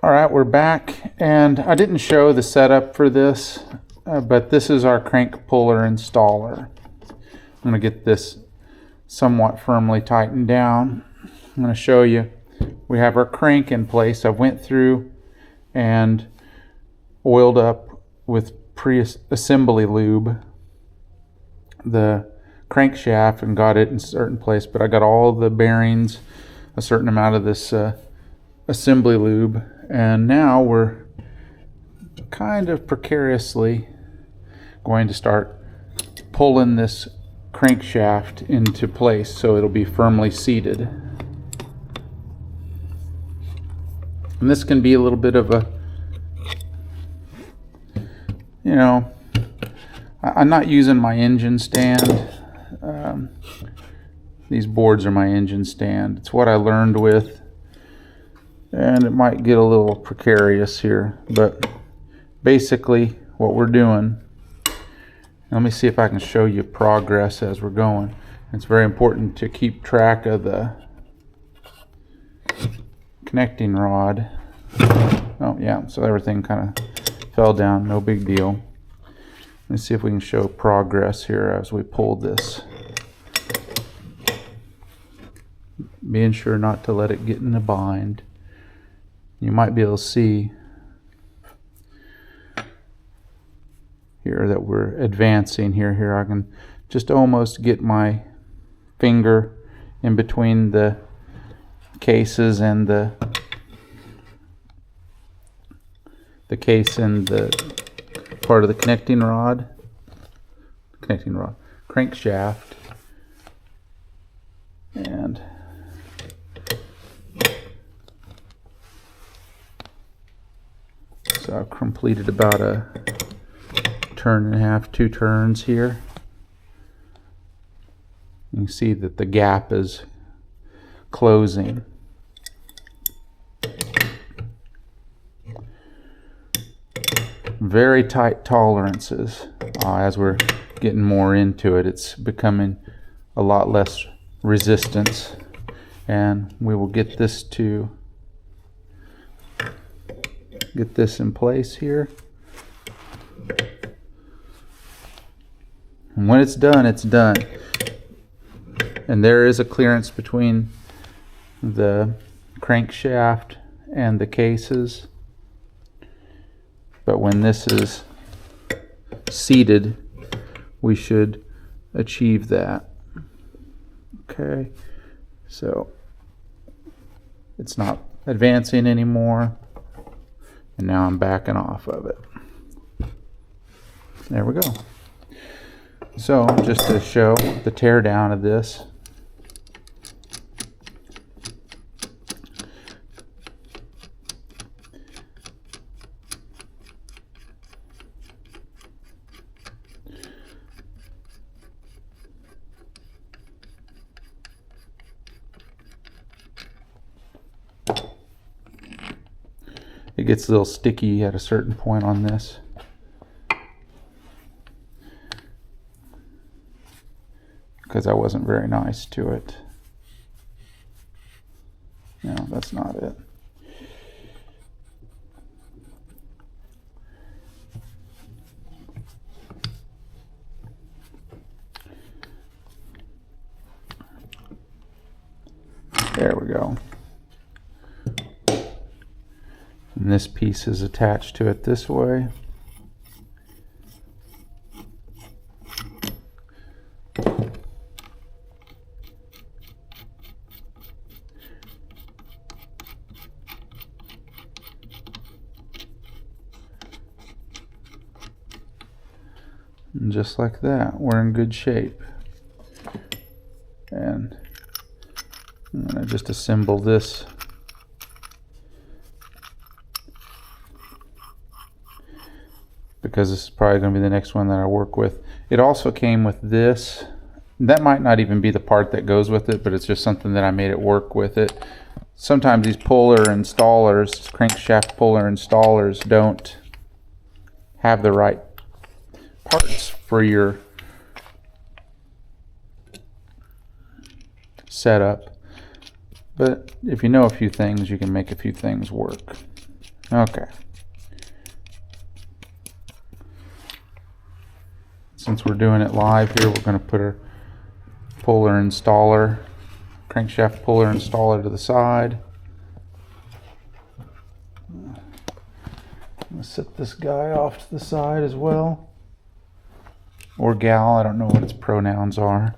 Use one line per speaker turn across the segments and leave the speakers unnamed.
All right, we're back, and I didn't show the setup for this, but this is our crank puller installer. I'm going to get this somewhat firmly tightened down. I'm going to show you. We have our crank in place. I went through and oiled up with pre-assembly lube the crankshaft and got it in a certain place, but I got all the bearings, a certain amount of this assembly lube, and now we're kind of precariously going to start pulling this crankshaft into place so it'll be firmly seated. And this can be a little bit of a, you know, I'm not using my engine stand. These boards are my engine stand. It's what I learned with, and it might get a little precarious here, but basically what we're doing, let me see if I can show you progress as we're going. It's very important to keep track of the connecting rod. Oh yeah, so everything kind of fell down, no big deal. Let's see if we can show progress here as we pull this. Being sure not to let it get in a bind. You might be able to see here that we're advancing here. Here I can just almost get my finger in between the cases and the case and the part of the connecting rod, crankshaft, and so I've completed about a turn and a half, 2 turns here. You can see that the gap is closing. Very tight tolerances. As we're getting more into it, it's becoming a lot less resistance, and we will get this in place here. And when it's done, it's done. And there is a clearance between the crankshaft and the cases. But when this is seated, we should achieve that. Okay, so it's not advancing anymore, and now I'm backing off of it. There we go. So just to show the tear down of this, it gets a little sticky at a certain point on this. Because I wasn't very nice to it. No, that's not it. There we go. And this piece is attached to it this way. And just like that, we're in good shape. And I'm going to just assemble this because this is probably going to be the next one that I work with. It also came with this. That might not even be the part that goes with it, but it's just something that I made it work with it. Sometimes these puller installers, crankshaft puller installers, don't have the right parts for your setup. But if you know a few things, you can make a few things work. Okay. Since we're doing it live here, we're going to put our puller installer, crankshaft puller installer to the side. I'm going to set this guy off to the side as well. Or gal, I don't know what its pronouns are.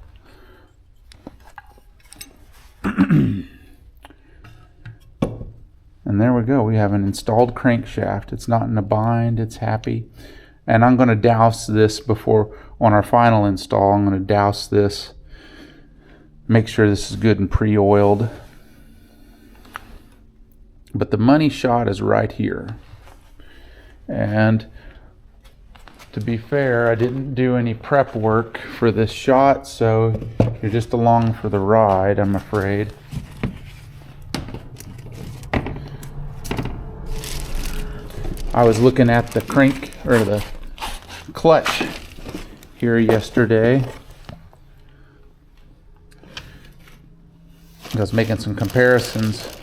And there we go. We have an installed crankshaft. It's not in a bind. It's happy. And I'm going to douse this before, on our final install, I'm going to douse this. Make sure this is good and pre-oiled. But the money shot is right here. And to be fair, I didn't do any prep work for this shot, so you're just along for the ride, I'm afraid. I was looking at the crank, or the clutch here yesterday. I was making some comparisons.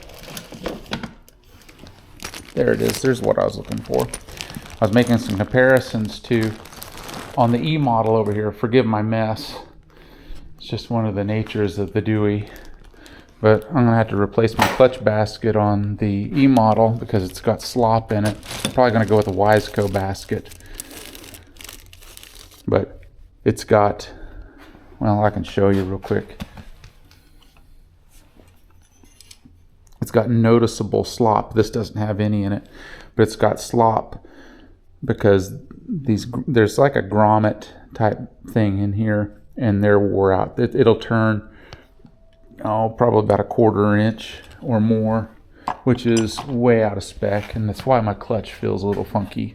There it is, there's what I was looking for. I was making some comparisons to, on the E model over here, forgive my mess. It's just one of the natures of the Dewey. But I'm going to have to replace my clutch basket on the E model because it's got slop in it. I'm probably going to go with a Wiseco basket. But it's got, well, I can show you real quick. It's got noticeable slop. This doesn't have any in it, but it's got slop because there's like a grommet type thing in here, and they're wore out. It'll turn, probably about a 1/4 inch or more, which is way out of spec, and that's why my clutch feels a little funky.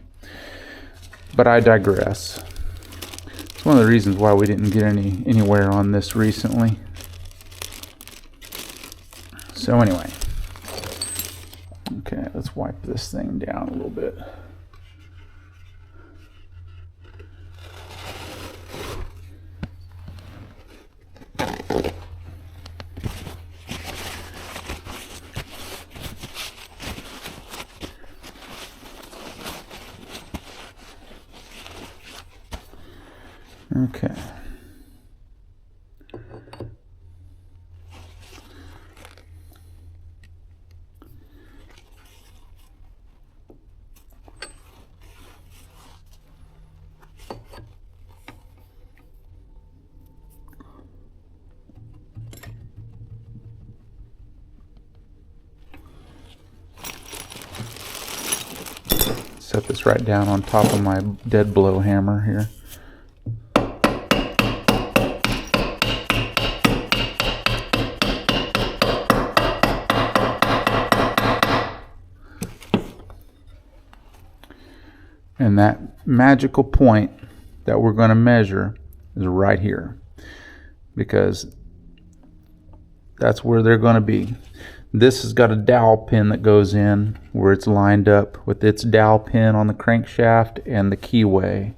But I digress. It's one of the reasons why we didn't get anywhere on this recently. So anyway, okay, let's wipe this thing down a little bit. Okay. Set this right down on top of my dead blow hammer here. And that magical point that we're going to measure is right here, because that's where they're going to be. This has got a dowel pin that goes in where it's lined up with its dowel pin on the crankshaft and the keyway.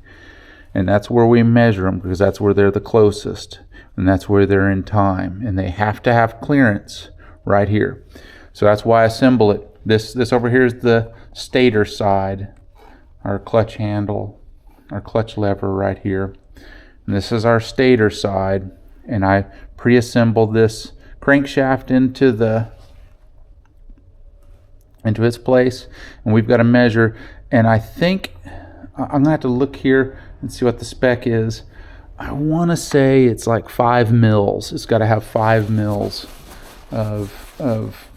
And that's where we measure them, because that's where they're the closest. And that's where they're in time. And they have to have clearance right here. So that's why I assemble it. This over here is the stator side. Our clutch handle, our clutch lever right here. And this is our stator side. And I pre-assembled this crankshaft into its place, and we've got to measure. And I think I'm gonna have to look here and see what the spec is. I want to say it's like 5 mils. It's got to have 5 mils of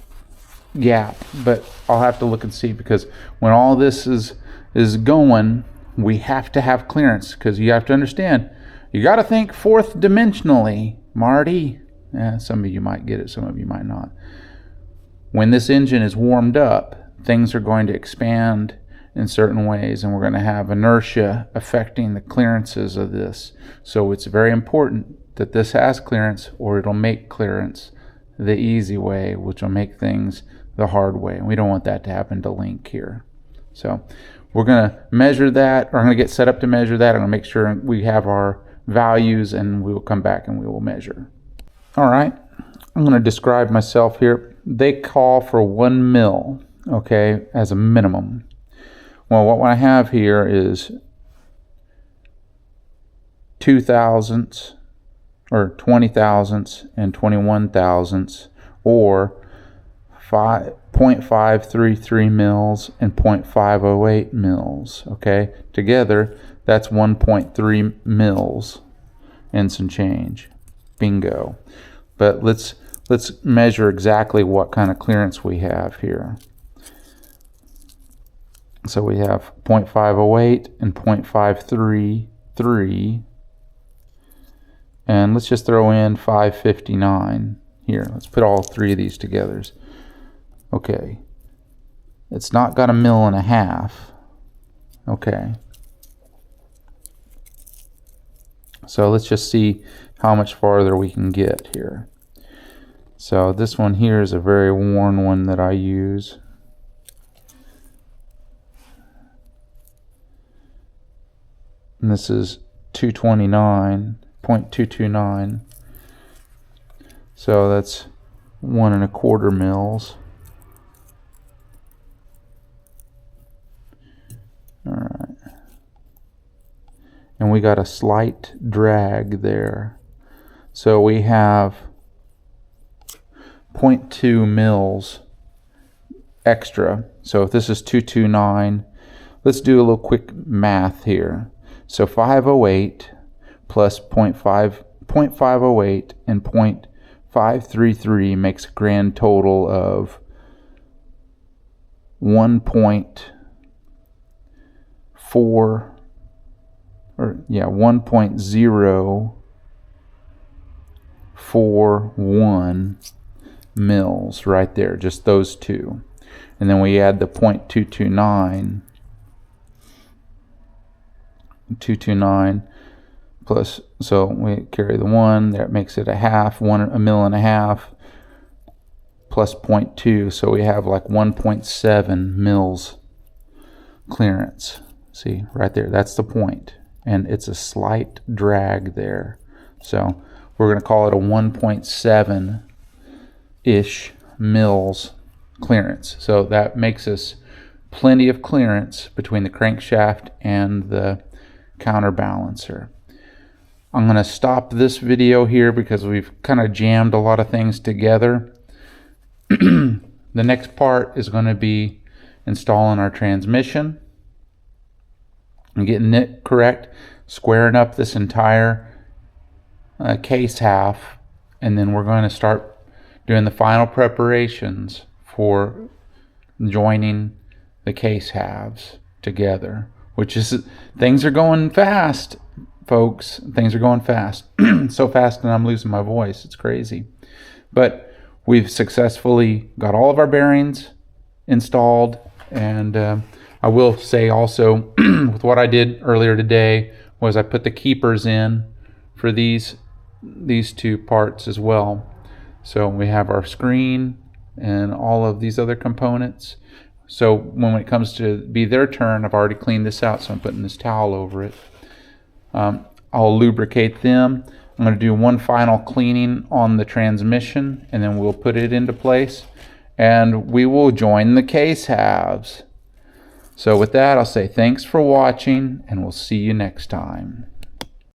gap, but I'll have to look and see, because when all this is going, we have to have clearance, because you have to understand, you got to think fourth dimensionally, Marty. Some of you might get it, some of you might not. When this engine is warmed up, things are going to expand in certain ways, and we're going to have inertia affecting the clearances of this. So it's very important that this has clearance, or it'll make clearance the easy way, which will make things the hard way. And we don't want that to happen to Link here. So we're going to measure that, or I'm going to get set up to measure that. I'm going to make sure we have our values, and we will come back and we will measure. All right, I'm going to describe myself here. They call for 1 mil, okay, as a minimum. Well, what I have here is 2 thousandths, or 20 thousandths and 21 thousandths, or 0.533 mils and 0.508 mils. Okay, together that's 1.3 mils and some change. Bingo. But let's measure exactly what kind of clearance we have here. So we have 0.508 and 0.533, and let's just throw in 559 here. Let's put all three of these together. Okay, it's not got 1.5 mils. Okay, so let's just see how much farther we can get here. So this one here is a very worn one that I use. And this is 229.229. So that's 1.25 mils. All right. And we got a slight drag there. So we have 0.2 mils extra. So if this is 229, let's do a little quick math here. So 508 plus 0.508 and 0.533 makes a grand total of 1.041 mils right there, just those two. And then we add the 0.229 plus, so we carry the 1, that makes it a half, 1.5 mils plus 0.2, so we have like 1.7 mils clearance. See right there, that's the point, and it's a slight drag there. So we're going to call it a 1.7-ish mils clearance. So that makes us plenty of clearance between the crankshaft and the counterbalancer. I'm going to stop this video here because we've kind of jammed a lot of things together. The next part is going to be installing our transmission and getting it correct, squaring up this entire case half, and then we're going to start doing the final preparations for joining the case halves together, which is, things are going fast, folks. Things are going fast. So fast that I'm losing my voice. It's crazy. But we've successfully got all of our bearings installed, and I will say also with what I did earlier today was I put the keepers in for these two parts as well. So we have our screen and all of these other components. So when it comes to be their turn, I've already cleaned this out, so I'm putting this towel over it. I'll lubricate them. I'm going to do one final cleaning on the transmission, and then we'll put it into place, and we will join the case halves. So with that, I'll say thanks for watching, and we'll see you next time.